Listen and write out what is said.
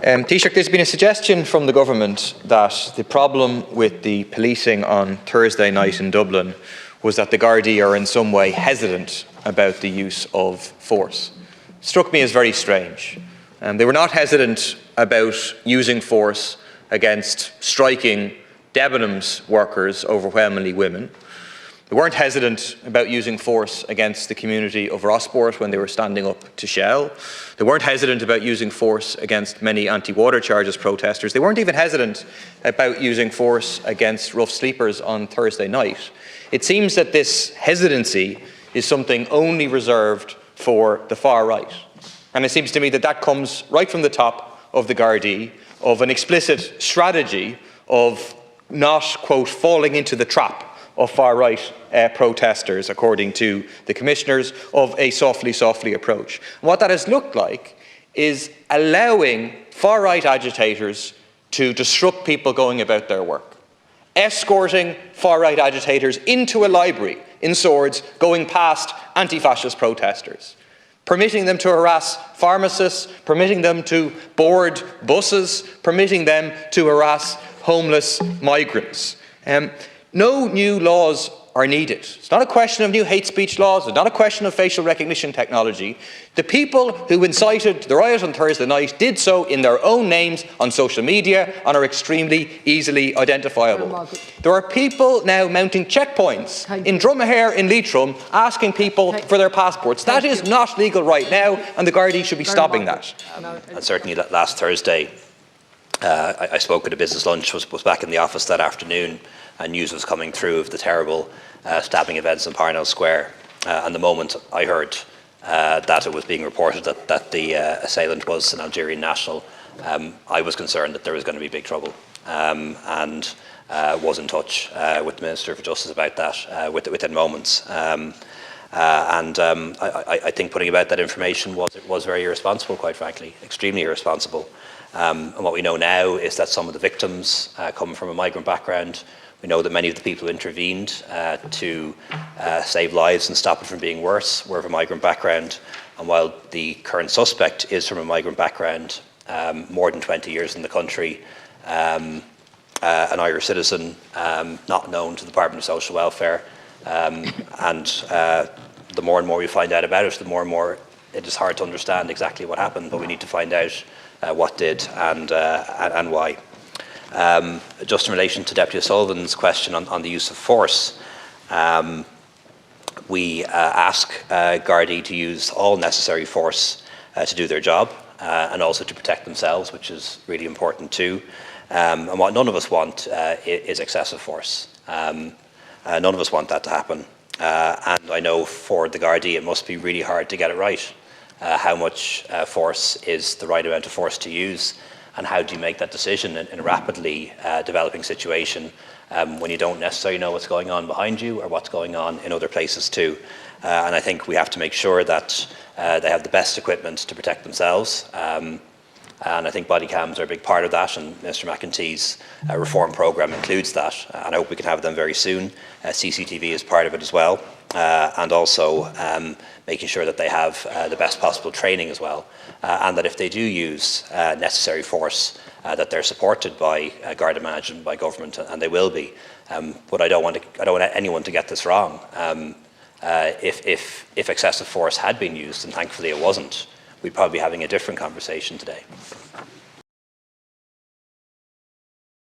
Taoiseach, there's been a suggestion from the government that the problem with the policing on Thursday night in Dublin was that the Gardaí are in some way hesitant about the use of force. It struck me as very strange. They were not hesitant about using force against striking Debenhams workers, overwhelmingly women. They weren't hesitant about using force against the community of Rossport when they were standing up to Shell. They weren't hesitant about using force against many anti-water charges protesters. They weren't even hesitant about using force against rough sleepers on Thursday night. It seems that this hesitancy is something only reserved for the far right. And it seems to me that that comes right from the top of the Gardaí, of an explicit strategy of not, quote, falling into the trap of far-right protesters, according to the commissioners, of a softly approach. And what that has looked like is allowing far-right agitators to disrupt people going about their work, escorting far-right agitators into a library in Swords, going past anti-fascist protesters, permitting them to harass pharmacists, permitting them to board buses, permitting them to harass homeless migrants. No new laws are needed. It's not a question of new hate speech laws. It's not a question of facial recognition technology. The people who incited the riot on Thursday night did so in their own names on social media and are extremely easily identifiable. There are people now mounting checkpoints in Dromahare in Leitrim asking people for their passports. That is not legal right now, and the Gardaí should be stopping that. And certainly last Thursday, I spoke at a business lunch, was back in the office that afternoon, and news was coming through of the terrible stabbing events in Parnell Square. And the moment I heard that it was being reported that the assailant was an Algerian national, I was concerned that there was going to be big trouble, and was in touch with the Minister for Justice about that within moments. I think putting about that information was very irresponsible, quite frankly, extremely irresponsible. And what we know now is that some of the victims come from a migrant background. We know that many of the people who intervened to save lives and stop it from being worse were of a migrant background. And while the current suspect is from a migrant background, more than 20 years in the country, an Irish citizen, not known to the Department of Social Welfare, and the more and more we find out about it, the more and more it is hard to understand exactly what happened, but we need to find out what did and why. Just in relation to Deputy O'Sullivan's question on the use of force, we ask Gardaí to use all necessary force to do their job and also to protect themselves, which is really important too. And what none of us want is excessive force. None of us want that to happen. And I know for the Gardaí it must be really hard to get it right. How much force is the right amount of force to use, and how do you make that decision in a rapidly developing situation when you don't necessarily know what's going on behind you or what's going on in other places too. And I think we have to make sure that they have the best equipment to protect themselves. And I think body cams are a big part of that, and Minister McEntee's reform programme includes that, and I hope we can have them very soon. CCTV is part of it as well, and also making sure that they have the best possible training as well, and that if they do use necessary force, that they're supported by Garda management, by government, and they will be. But I don't want anyone to get this wrong. If excessive force had been used, and thankfully it wasn't, we'd probably be having a different conversation today.